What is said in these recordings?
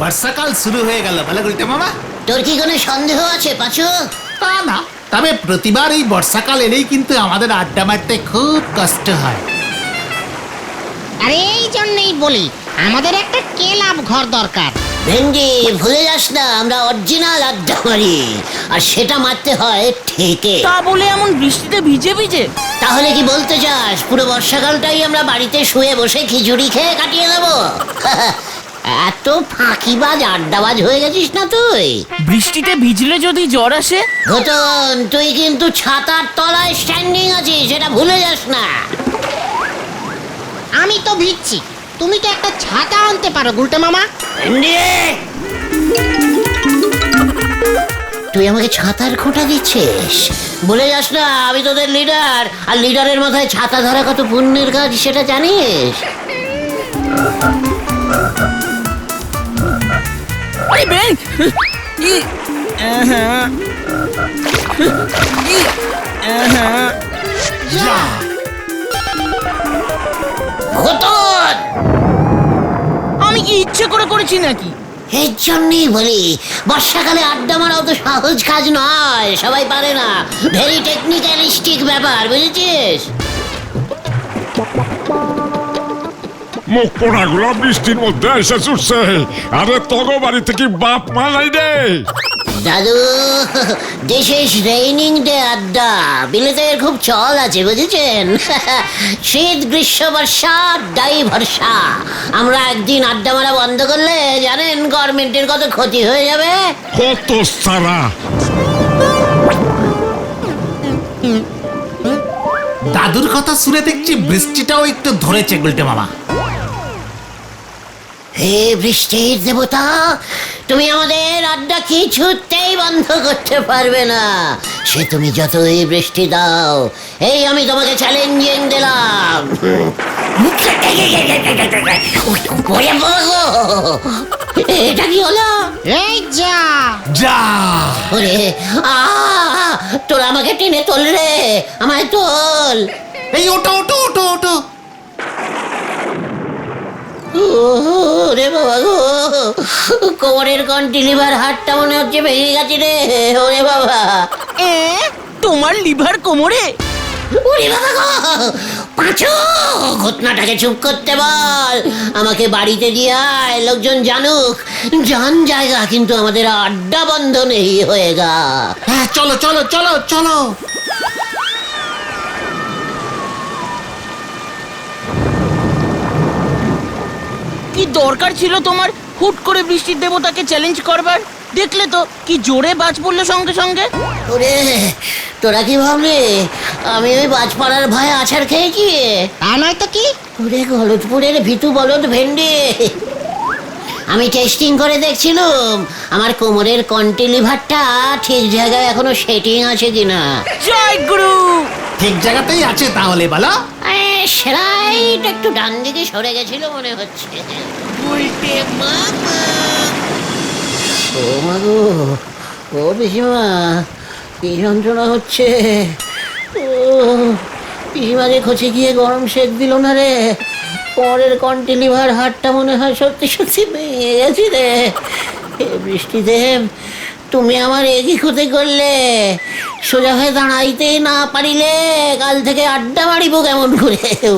বর্ষাকাল শুরু হয়ে গেল বলে গুলটে মামা। তোর কি কোনো সন্দেহ আছে পাঁচু? তা না, তবে প্রতিবার এই বর্ষাকাল এলেই কিন্তু আমাদের আড্ডা মারতে খুব কষ্ট হয়। আরে এই জন্যই বলি আমাদের একটা ক্লাব ঘর দরকার। ভেন্ডি ভুলে যাস না, আমরা অরিজিনাল আড্ডা মারি, আর সেটা মারতে হয় ঠেকে। তা বলে এমন বৃষ্টিতে ভিজে ভিজে? তাহলে কি বলতে চাস পুরো বর্ষাকালটাই আমরা বাড়িতে শুয়ে বসে খিচুড়ি খেয়ে কাটিয়ে দেবো? এত ফাঁকিবাজ আড্ডাবাজ হয়ে গেছিস না তুই? বৃষ্টিতে ভিজলে যদি জ্বর আসে? ঘটন, তুই কিন্তু ছাতার তলায় স্ট্যান্ডিং আছিস, সেটা ভুলে যাস না। আমি তো ভিজছি, তুমি তো একটা ছাতা আনতে পারো গুলটে মামা। তুই আমাকে ছাতার খোঁটা দিচ্ছিস? বলে যাস না আমি তোদের লিডার, আর লিডারের মাথায় ছাতা ধরা কত পুণ্যের কাজ সেটা জানিস? আরে বেং! ই আহা ই আহা যা ঘটন, আমি কি ইচ্ছে করে করেছি নাকি? এর জন্যই বলি বর্ষাকালে আড্ডা মারাও তো সহজ কাজ নয়, সবাই পারে না, ভেরি টেকনিক্যালিস্টিক ব্যাপার, বুঝেছিস? মুখ পোড়াগুলো বৃষ্টির মধ্যে এসে ছুটছে। আরে তগো বাড়িতে কি বাপ মা নাই রে? দাদু, দিস ইজ রেইনিং ডে আড্ডা, বিলেতের খুব চল আছে বুঝেছেন? শীত গ্রীষ্ম বর্ষা আড্ডাই ভরসা। আমরা একদিন আড্ডা মারা বন্ধ করলে জানেন গভর্নমেন্টের কত ক্ষতি হয়ে যাবে। কত সারা দাদুর কথা শুনে দেখছি বৃষ্টিটাও একটু ধরেছে গুলটে মামা। হে বৃষ্টির দেবতা, তুমি আমাদের আড্ডা কিছুতেই বন্ধ করতে পারবে না, সে তুমি যতই বৃষ্টি দাও। এই আমি তোমাকে চ্যালেঞ্জিং দিলাম। ওরে বাবা, এটা কি হলো? এই যা যা ওরে তোরা আমাকে টেনে তোল রে, আমায় তোল। এই ওটো ওটো ওটো ওটো। ওরে বাবা গো, কোমরের কন্টিলিভার হাড়টা মনে হচ্ছে ভেঙে গেছে রে। ওরে বাবা, এ তোমার লিভার কোমরে? ওরে বাবা গো, পাঁচু ঘটনাটাকে চুপ করতে বল, আমাকে বাড়িতে দিয়ে আয়, লোকজন জানুক। জান জায়গা কিন্তু আমাদের আড্ডা বন্ধ নেই হয়ে গা। হ্যাঁ চলো চলো চলো চলো। কি দরকার ছিল তোমার হুট করে বৃষ্টির দেবতাকে চ্যালেঞ্জ করবার? দেখলে তো কি জোরে বাজ পড়লো সঙ্গে সঙ্গে। ওরে তোরা কি ভাবলি আমি ওই বাজপাড়ার ভয়ে আছাড় খেয়েছি? তা নয় তো কি। ওরে গলতপুরের ভিতু বলদ ভেন্ডি, আমি টেস্টিং করে দেখছিলাম আমার কোমরের কন্টিলিভারটা ঠিক জায়গায় এখনো সেটিং আছে কিনা। জয় গুরু! ঠিক জায়গাতেই আছে তাহলে বলো। সেরাইট একটু ডান দিকে সরে গেছিল মনে হচ্ছে। উল্টে মামা, ও মাগো, ও পিসিমা, কি যন্ত্রণা হচ্ছে। ও পিসিমাকে খোঁচে গিয়ে গরম সেক দিল না রে, কোমরের কন্টিলিভার হাড়টা মনে হয় সত্যি সত্যি ভেঙে গেছি রে। হে বৃষ্টিদেব, তুমি আমার এগি ক্ষতি করলে, সোজা হয়ে দাঁড়াইতে না পারিলে কাল থেকে আড্ডা মারিব কেমন করে। ও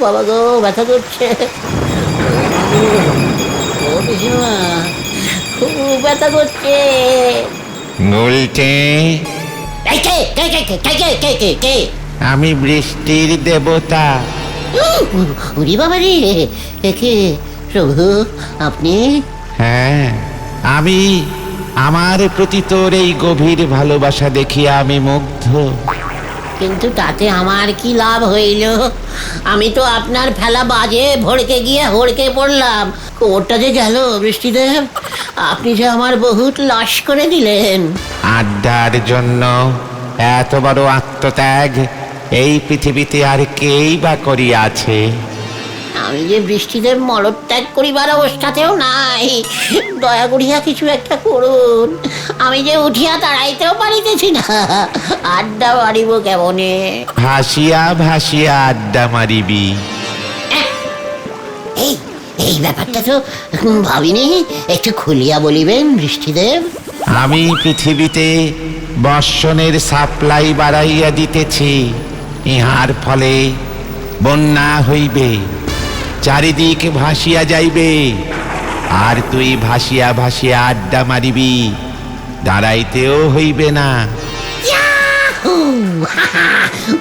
বাবা গো, ব্যথা করছে। ও পিসিমা, খুব ব্যথা করছে। গুলটে, এই কে কে কে কে কে কে কে কে? আমি বৃষ্টির দেবতা। উরি বাবা রে, একে প্রভু আপনি? হ্যাঁ আমি। আমার প্রতি তোর এই গভীর ভালোবাসা দেখিয়া আমি মুগ্ধ। কিন্তু তাতে আমার কি লাভ হইল? আমি তো আপনার ফেলা বাজে ভড়কে গিয়ে হড়কে পড়লাম, কোমরটা যে গেল বৃষ্টিদেব, আপনি যে আমার বহুত লস করে দিলেন। আড্ডার জন্য এত বড় আত্মত্যাগ এই পৃথিবীতে আর কেই বা করিয়াছে? আমি যে বৃষ্টিদেব মলত্যাগ করিবার অবস্থাতেও নাই, দয়া করিয়া কিছু একটা করুন। আমি যে উঠিয়া দাঁড়াইতেও পারিতেছি না, আড্ডা মারিব কেমনে? ভাসিয়া ভাসিয়া আড্ডা মারিবি। এই এই ব্যাপারটা তো ভাবিনি, একটু খুলিয়া বলিবেন বৃষ্টিদেব। আমি পৃথিবীতে বর্ষণের সাপ্লাই বাড়াইয়া দিতেছি, ইহার ফলে বন্যা হইবে, চারিদিক ভাসিয়া যাইবে, আর তুই ভাসিয়া ভাসিয়া আড্ডা মারিবি, দাঁড়াইতেও হইবে না। ইয়াহু!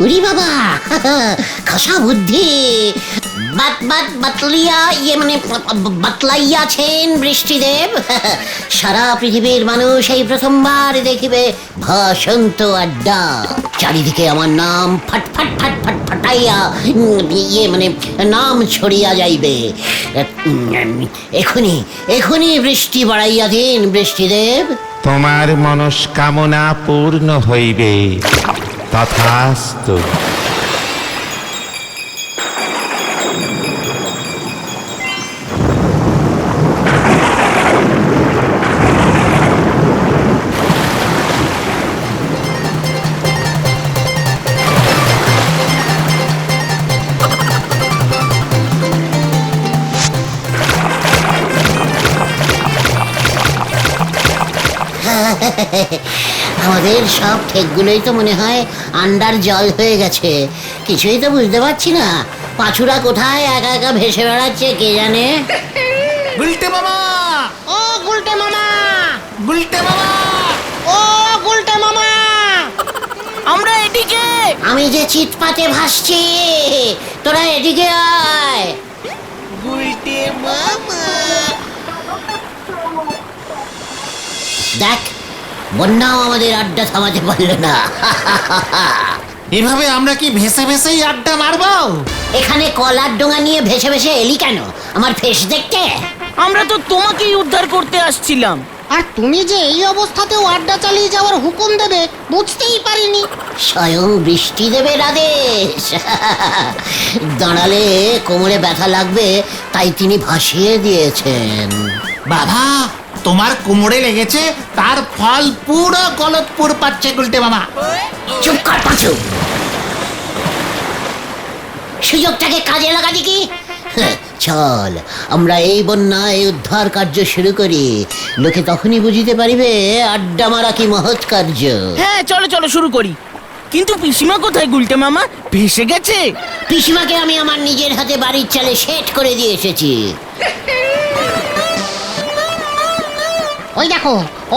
উরি বাবা, খসা বুদ্ধি বাতলাইয়াছেন বৃষ্টিদেব। সারা পৃথিবীর মানুষ এই প্রথমবার দেখিবে ভাসন্ত আড্ডা। চারিদিকে আমার নাম ফাট ফাট ফাট ফাট ফাটাইয়া নাম ছড়িয়া যাইবে। এখনই এখনই বৃষ্টি বাড়াইয়া দিন বৃষ্টিদেব। তোমার মনস্কামনা পূর্ণ হইবে, তথাস্তু। আমাদের সব ঠেকগুলোই তো মনে হয় আন্ডার জল হয়ে গেছে, কিছুই তো বুঝতে পারছি না। পাঁচুরা কোথায় একা একা ভেসে বেড়াচ্ছে কে জানে। গুলটে মামা, ও গুলটে মামা, গুলটে মামা, ও গুলটে মামা, আমরা এদিকে। আমি যে চিৎপাতে ভাসছি, তোরা এদিকে আয়। দেখ, বন্যাও আমাদের আড্ডা থামাতে পারলো না। এভাবে আমরা কি ভেসে ভেসেই আড্ডা মারবো? এখানে কলার ডোঙা নিয়ে ভেসে ভেসে এলি কেন? আমার ফেস দেখতে? আমরা তো তোমাকেই উদ্ধার করতে আসছিলাম। আর তুমি যে এই অবস্থাতেও আড্ডা চালিয়ে যাওয়ার হুকুম দেবে বুঝতেই পারিনি। স্বয়ং বৃষ্টি দেবের আদেশ। দাঁড়ালে কোমরে ব্যথা লাগবে, তাই তিনি ভাসিয়ে দিয়েছেন। বাবা, তোমার কোমরে লেগেছে, তার ফল পুরো গলতপুর পাচ্ছে গুলটে মামা। চুপ কর পাঁচু, সুযোগটাকে কাজে লাগা দেখি। চল, আমরা এই বন্যায় উদ্ধার কার্য শুরু করি। লোকে তখনই বুঝিতে পারিবে আড্ডা মারা কি মহৎ কার্য। হ্যাঁ, চলো চলো শুরু করি। কিন্তু পিসিমা কোথায় গুলটে মামা? ভেসে গেছে? পিসিমাকে আমি আমার নিজের হাতে বাড়ির চালে সেট করে দিয়ে এসেছি।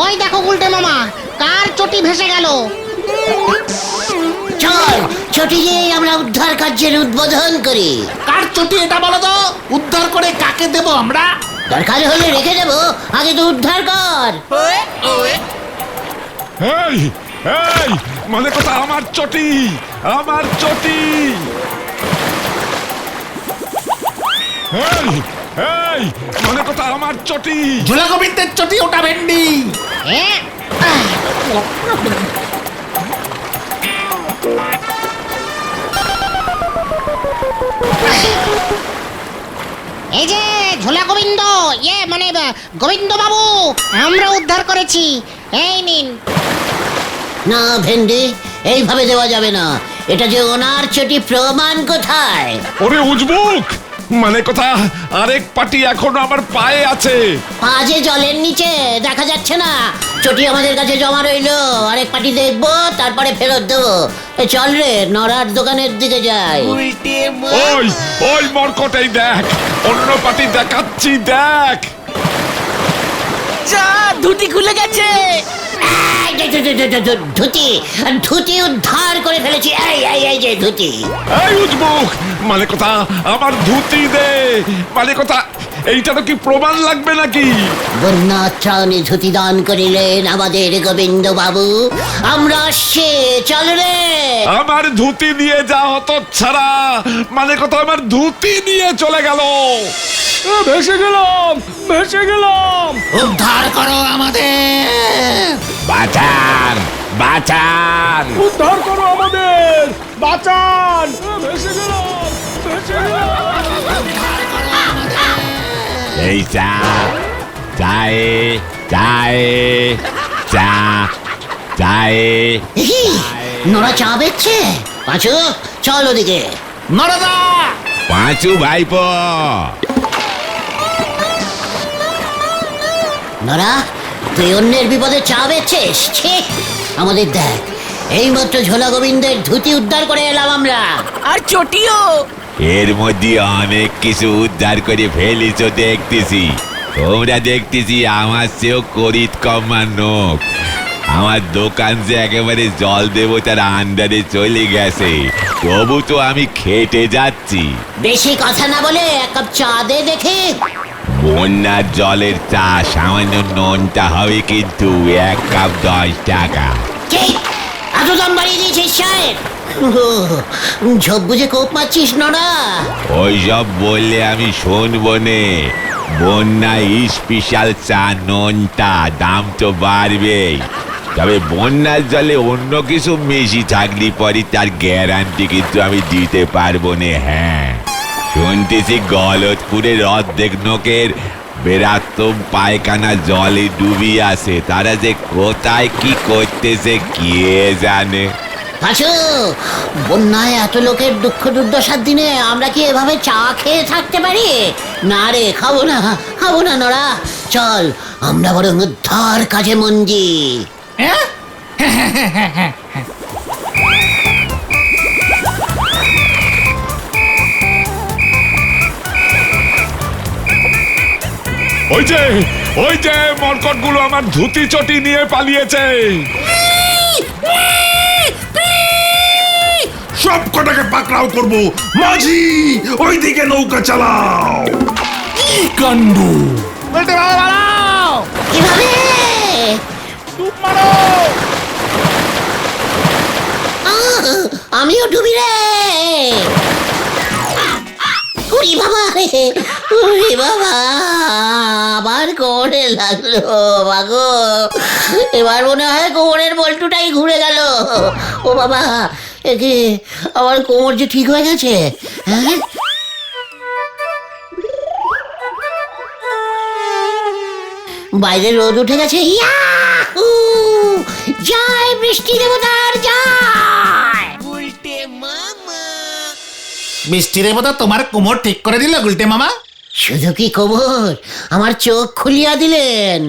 ওই দেখো গুলটে মামা, কার চটি ভেসে গেল। চল, চটি দিয়ে আমরা উদ্ধার কার্যের উদ্বোধন করি। কার চটি এটা বলো তো? উদ্ধার করে কাকে দেব আমরা? দরকার হলে রেখে দেবো, আগে তো উদ্ধার কর। এই এই মানে কথা, আমার চটি, আমার চটি। এই এই মানে কথা, আমার চটি। ঝোলা গোবিন্দের চটি, ওটা ভেন্ডি। এই যে ঝোলা গোবিন্দ, গোবিন্দ বাবু, আমরা উদ্ধার করেছি, এই নিন। না ভেন্ডি, এইভাবে দেওয়া যাবে না। এটা যে ওনার চটি, প্রমাণ কোথায়? ওরে উজবুক, মানে কথা আরেক পাটি এখনো আমার পায়ে আছে। পা যে জলের নিচে দেখা যাচ্ছে না। চটি আমাদের কাছে জমা রইলো, আরেক পাটি দেখবো, তারপরে ফেরত দেবো। চল রে, নড়ার দোকানের দিকে যাই। ওই ওই মরকটেই দেখ, অন্য পাটি দেখাচ্ছি, দেখ। যা, ধুতি খুলে গেছে। ধুতি, ধুতি উদ্ধার করে ফেলেছি। এই যে ধুতি। এই উজবুক, মানে কথা আমার ধুতি দে। মানে কথা, এইটারও কি প্রমাণ লাগবে নাকি? বন্যা ত্রাণে ধুতি দান করিলেন আমাদের গোবিন্দ বাবু। আমরা আসছি, চল রে। আমার ধুতি দিয়ে যা হতো ছাড়া, মানে কথা আমার ধুতি নিয়ে চলে গেল। ভেসে গেলাম, ভেসে গেলাম। উদ্ধার করো আমাদের। বাঁচান, বাঁচান। উদ্ধার করো আমাদের, বাঁচান। ভেসে গেলাম, ভেসে গেলাম। এই চা, চায়ে, চায়ে, চা, চায়ে। নোরা চা বেচছে। পাঁচু, চল ওদিকে। নরদা, পাঁচু ভাইপো, নরা, তুই অন্যের বিপদে চা বেচছিস? ছি! আমাদের দেখ, এইমাত্র ঝোলা গোবিন্দের ধুতি উদ্ধার করে এলাম আমরা। আর চটিও। এর মধ্যে অনেক কিছু উদ্ধার করে ফেলিছ দেখতেছি। তোমরা দেখতেছি আমার চেয়েও করিত কমার নোক। আমার দোকান যে একেবারে জল দেবতার আন্ডারে চলে গেছে, তবু তো আমি খেটে যাচ্ছি। বেশি কথা না বলে এক কাপ চা দে দেখি। বন্যার জলের চা সামান্য নোনটা হবে কিন্তু 1 কাপ 10 টাকা। কি? এত দাম বাড়িয়ে দিয়েছিস চায়ের? ঝোপ বুঝে কোপ মারছিস নরা? ওইসব বললে আমি শুনবো নে। বন্যায় স্পেশাল চা নোনটা দাম তো বাড়বেই, তবে বন্যার জলে অন্য কিছু মিশি থাকলে পরে তার গ্যারান্টি কিন্তু আমি দিতে পারবো না। হ্যাঁ, শুনতেছি গলতপুরের অর্ধেক লোকের বেরাত্তম পায়খানা জলে ডুবি আছে। তারা যে কোথায় কি করতেছে কে জানে। পাঁচু, বন্যায় এত লোকের দুঃখ দুর্দশার দিনে আমরা কি এভাবে চা খেয়ে থাকতে পারি? না রে, খাবো না নরা। চল, আমরা বরং উদ্ধার কাজে মন দিই। ওই যে মরকটগুলো আমার ধুতি চটি নিয়ে পালিয়েছে। সব কটাকে পাকড়াও করব। মাঝি, ওইদিকে নৌকা চালাও। কি কাণ্ড! কিভাবে? আমিও ডুবি রে। উরি বাবা রে, উরি বাবা, আবার কোমরে লাগলো বাগো। এবার মনে হয় কোমরের বল্টুটাই ঘুরে গেল। ও বাবা, একে আমার কোমর যে ঠিক হয়ে গেছে। হ্যাঁ, বাইরে রোদ উঠে গেছে। ইয়াহু! জয় বৃষ্টি দেবতার জয়। বৃষ্টি দেবতা তোমার কোমর ঠিক করে দিল গুলটে মামা। শুধু কি কোমর, আমার চোখ খুলিয়া দিলেন।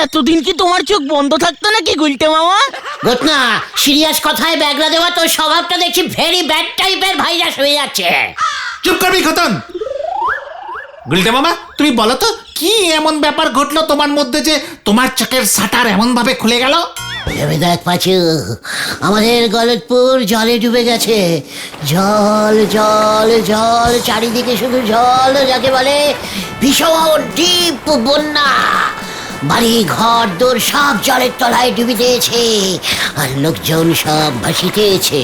এতদিন কি তোমার চোখ বন্ধ থাকতো নাকি গুলটে মামা? ঘটনা সিরিয়াস কথায় ব্যাগরা দেওয়া তোর স্বভাবটা দেখছি ভেরি ব্যাড টাইপের ভাইরাস হয়ে যাচ্ছে। চুপ করবি খতন। গুলটে মামা, তুমি বলো তো কি এমন ব্যাপার ঘটলো তোমার মধ্যে যে তোমার চোখের শাটার এমন ভাবে খুলে গেল? ভেবে দেখ পাঁচু, আমাদের গলতপুর জলে ডুবে গেছে। জল জল জল, চারিদিকে শুধু জল, যাকে বলে ভীষণ ডিপ বন্যা। বাড়ি ঘর দোর সব জলের তলায় ডুবে দিয়েছে, আর লোকজন সব ভাসিতেছে।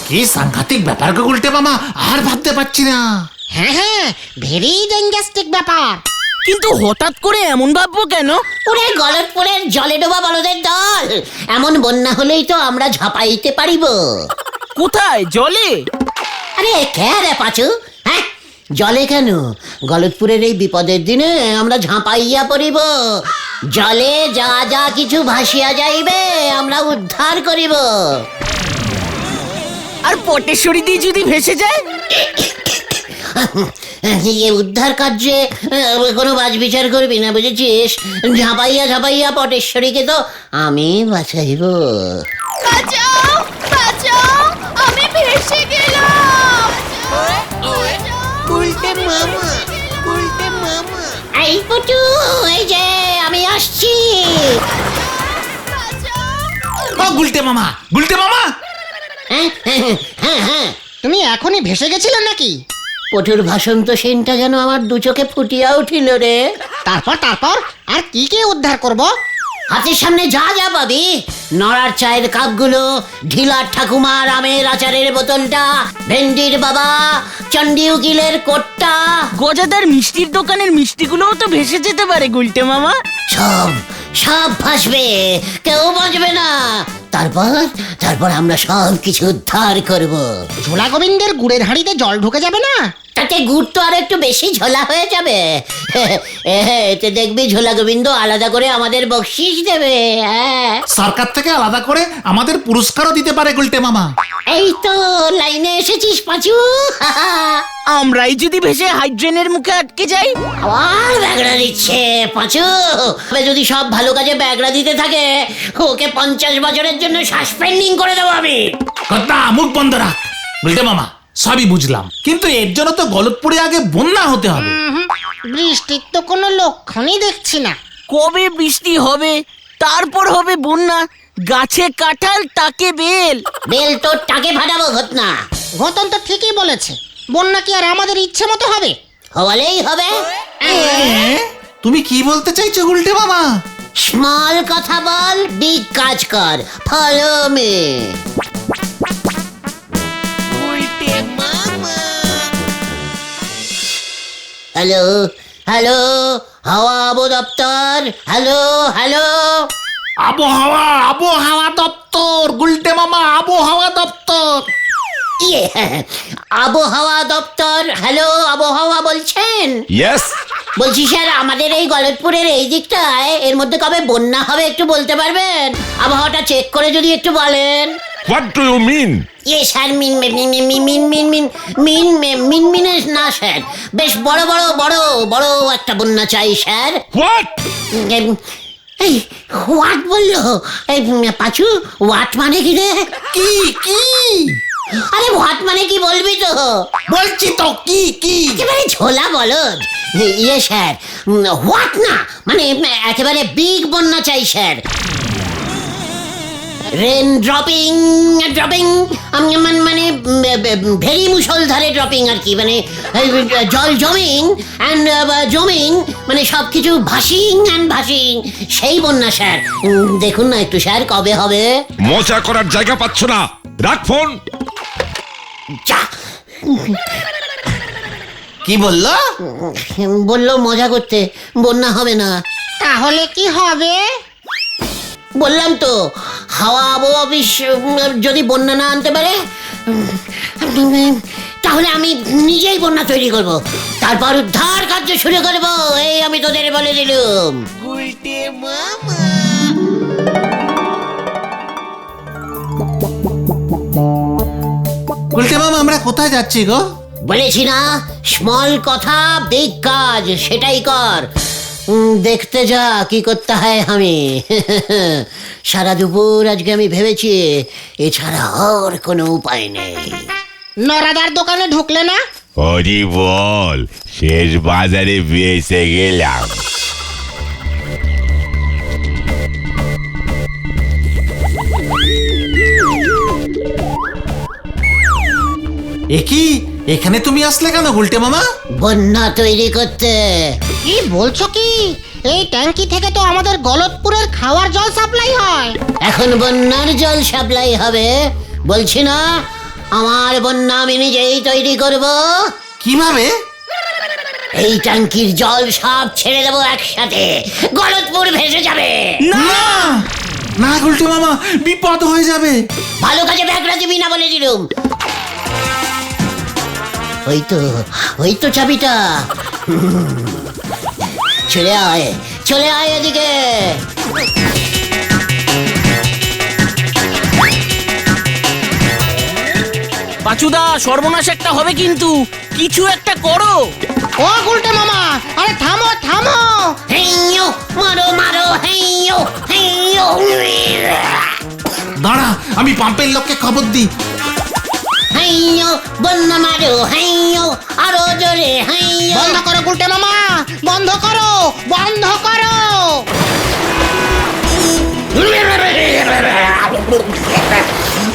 কি সাংঘাতিক ব্যাপার গো গুলটে মামা, আর ভাবতে পারছি না। হ্যাঁ, ভেরি ডেঞ্জাস্টিক ব্যাপার। কিন্তু হঠাৎ করে এমন ভাববো কেন? ওরে গলতপুরের জলে ডোবা বলদের দল, এমন বন্যা হলেই তো আমরা ঝাঁপাইতে পারিব। কোথায়? জলে? আরে কে রে পাঁচু, হ্যাঁ জলে কেন? গলতপুরের এই বিপদের দিনে আমরা ঝাঁপাইয়া পড়িব। জলে যা যা কিছু ভাসিয়া যাইবে আমরা উদ্ধার করিব। আর পটেশ্বরী দিয়ে যদি ভেসে যায়? এই উদ্ধার কার্যে কোনো বাজ বিচার করবি না, বুঝেছিস? ঝাঁপাইয়া ঝাঁপাইয়া পটেশ্বরীকে তো আমি বাঁচাইব। বাঁচাও, বাঁচাও, আমি ভেসে গেলাম। এই পুটু, এই যে আমি আসছি। ও গুলটে মামা, গুলটে মামা, হ্যাঁ হ্যাঁ হ্যাঁ, তুমি এখনই ভেসে গেছিলে নাকি? পটুর ভাষণ তো সেনটা যেন আমার দু চোখে ফুটিয়া উঠিল রে। তারপর আর কি কি উদ্ধার করব? হাতের সামনে যা যা পাবি, নড়ার চায়ের কাপগুলো, ঢিলার ঠাকুমার আমের আচারের বোতলটা, ভেন্ডির বাবা, চণ্ডী উকিলের কোটটা, গজাদার মিষ্টির দোকানের মিষ্টিগুলোও তো ভেসে যেতে পারে গুলটে মামা। সব সব ভাসবে, কেউ বাঁচবে না। তারপর আমরা সব কিছু উদ্ধার করব। ঝোলা গোবিন্দের গুড়ের হাঁড়িতে জল ঢুকে যাবে না? তা তাতে গুড় তো আর একটু বেশি ঝোলা হয়ে যাবে। এতে দেখবি ঝোলা গোবিন্দ আলাদা করে আমাদের বকশিস দেবে। হ্যাঁ, সরকার থেকে আলাদা করে আমাদের পুরস্কারও দিতে পারে গুলটে মামা। এই তো লাইনে এসেছিস পাঁচু। আমরাই যদি ভেসে হাইড্রেনের মুখে আটকে যাই? আবার ব্যাগড়া দিচ্ছে পাঁচু। তবে যদি সব ভালো কাজে ব্যাগড়া দিতে থাকে, ওকে 50 বছরের জন্য সাসপেন্ডিং করে দেবো আমি। কথা মুখ বন্ধ রাখ গুলটে মামা। সবই বুঝলাম, কিন্তু এর জন্য তো গলতপুরে আগে বন্যা হতে হবে। বৃষ্টির তো কোনো লক্ষণই দেখছি না। কবে বৃষ্টি হবে, তারপর হবে বন্যা। গাছে কাঁঠাল, তাকে বেল। বেল তোর টাকে ফাটাবো ঘটনা। ঘটন তো ঠিকই বলেছে, বন্যা কি আর আমাদের ইচ্ছে মতো হবে? হলেই হবে। তুমি কি বলতে চাইছো গুলটে মামা? স্মল কথা বল, বিগ কাজ কর। Follow me. হ্যালো হ্যালো, হাওয়া আবু দপ্তর। হ্যালো হ্যালো, আবহাওয়া দপ্তর গুলটে মামা, আবহাওয়া দপ্তর। ইয়ে, আবহাওয়া দপ্তর। হ্যালো, আবহাওয়া বলছেন? ইয়েস, বলছি স্যার, আমাদের এই গলতপুরের এই দিকটায় এর মধ্যে কবে বন্যা হবে একটু বলতে পারবেন? আবহাওয়াটা চেক করে যদি একটু বলেন। What do you mean? ইয়ে স্যার, মিন না স্যার, বেশ বড় বড় বড় বড় একটা বন্যা চাই স্যার। হোয়াট? এই হোয়াট বললো? এই পাঁচু, হোয়াট মানে কি রে? কি কি? আরে হোয়াট মানে কি বলবি তো? বলছি তো, কি কি? একেবারে ঝোলা বলদ। ইয়ে স্যার, হোয়াট না মানে একেবারে বিগ বন্যা চাই স্যার। রেন ড্রপিং ড্রপিং মানে ভেরি মুষলধারে ড্রপিং আর কি, মানে জল জমিং অ্যান্ড জমিং, মানে সব কিছু ভাসিং অ্যান্ড ভাসিং, সেই বন্যা স্যার। দেখুন না একটু স্যার, কবে হবে? মজা করার জায়গা পাচ্ছ না, রাখ ফোন। যা, কি বললো? বললো মজা করতে, বন্যা হবে না। তাহলে কি হবে? বললাম তো, হাওয়া আবহাওয়া অফিস যদি বন্যা না আনতে পারে, তাহলে আমি নিজেই বন্যা তৈরি করব, তারপর উদ্ধার কার্য শুরু করব। এই আমি তোদের বলে দিলুম। গুলটে মামা, আমরা কোথায় যাচ্ছি গো? বলেছি না, স্মল কথা বিগ কাজ, সেটাই কর। দেখতে যা কি করতে হয় আমি। সারা দুপুর আজকে আমি ভেবেছি, এছাড়া আর কোনো উপায় নেই। নরাদার দোকানে ঢুকলে না? হরি বল, শেষ বাজারে বেঁচে গেলাম। কি এখানে তুমি আসলে কেন গুলটে মামা? বন্যা তৈরি করতে। কি বলছো কি? এই ট্যাঙ্কি থেকে তো আমাদের গলতপুরের খাওয়ার জল সাপ্লাই হয়। এখন বন্যার জল সাপ্লাই হবে? বলছি না, আমার বন্যা আমি নিজেই তৈরি করব। কিভাবে? এই ট্যাঙ্কির জল সব ছেড়ে দেবো একসাথে, গলতপুর ভেসে যাবে। না না গুলটে মামা, বিপদ হয়ে যাবে। ভালো কাজে ব্যাগরা দিবি না বলে দিলুম। ওই তো চাবিটা। চলে আয় এদিকে। পাচুদা, সর্বনাশ একটা হবে কিন্তু, কিছু একটা করো। ও গুলটে মামা, আরে থামো থামো। হেইয়ো, মারো হেইয়ো হেইয়ো। দাঁড়া, আমি পাম্পের লোককে খবর দিই। হেইয়ো, বন্যা মারো হেইয়ো, আরো জোরে হেইয়ো। বন্ধ করো গুলটে মামা, বন্ধ করো, বন্ধ করো।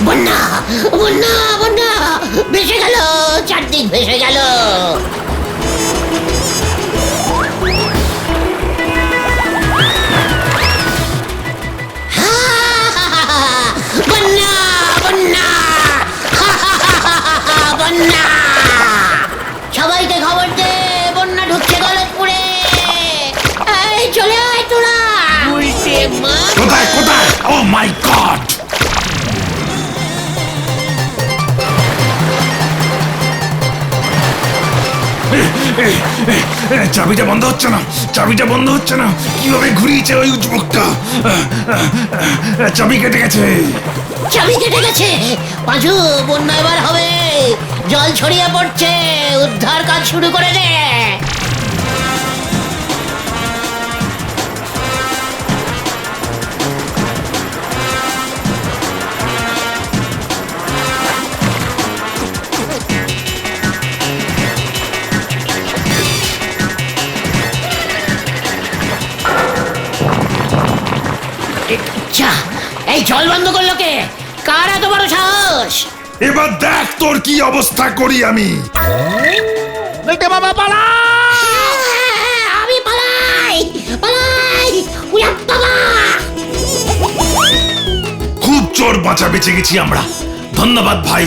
বন্যা বন্যা বন্যা ভেসে গেল, চারদিক ভেসে গেল। বন্যা বন্যা বন্যা, সবাইকে খবর দে, বন্যা ঢুকছে গলতপুরে। এই চলে আয় তোরা। কোথায় কোথায়? ও মাই গড! চাবিটা বন্ধ হচ্ছে না, চাবিটা বন্ধ হচ্ছে না। কিভাবে ঘুরিয়েছে ওই উজবুকটা? চাবি কেটে গেছে। চাবি কেটে গেছে। পাঁচু, বন্যা এবার হবে। জল ছড়িয়ে পড়ছে, উদ্ধার কাজ শুরু করে দে। যা, এই জল বন্ধ করলো কে? কার এত বড় সাহস? এবার দেখ তোর কি অবস্থা করি আমি। গুলটে মামা পালা! আমি পালাই, পালাই। উয়া বাবা! খুব চোর বাঁচা বেঁচে গেছি আমরা, ধন্যবাদ ভাই।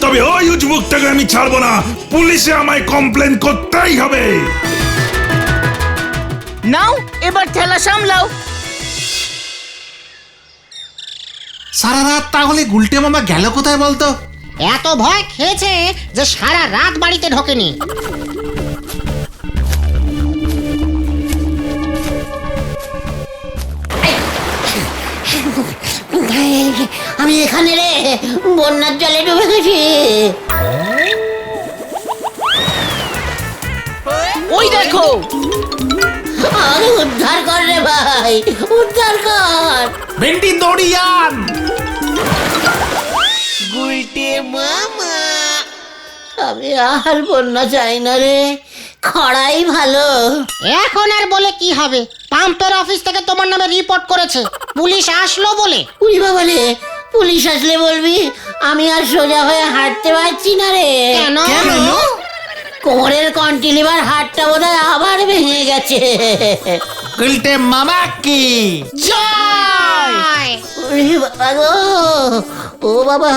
তবে ওই উজবুকটাকে আমি ছাড়বো না, পুলিশে আমায় কমপ্লেন করতেই হবে। নাও এবার ঠেলা সামলাও। সারা রাত তাহলে গুলটে মামা গেল কোথায় বলতো? এত ভয় খেয়েছে যে সারা রাত বাড়িতে ঢোকেনি। আমি এখানে রে, বন্যার জলে ডুবে গেছি। ওই দেখো, আরে উদ্ধার কর রে ভাই, উদ্ধার কর। ভেন্ডি দড়িয়ান! আমি আর বন্যা চাই না রে, খরাই ভালো। এখন আর বলে কি হবে? পাম্পের অফিস থেকে তোমার নামে রিপোর্ট করেছে, পুলিশ আসলো বলে। উড়ি বাবা রে, পুলিশ আসলে বলবি আমি আর সোজা হয়ে হাঁটতে পারছি না রে। কেন? কোমরের কন্টিলিভার হাড়টা বোধহয় আবার ভেঙে গেছে। গুলটে মামা কি জয়! ওরে বাবা গো, ও বাবা।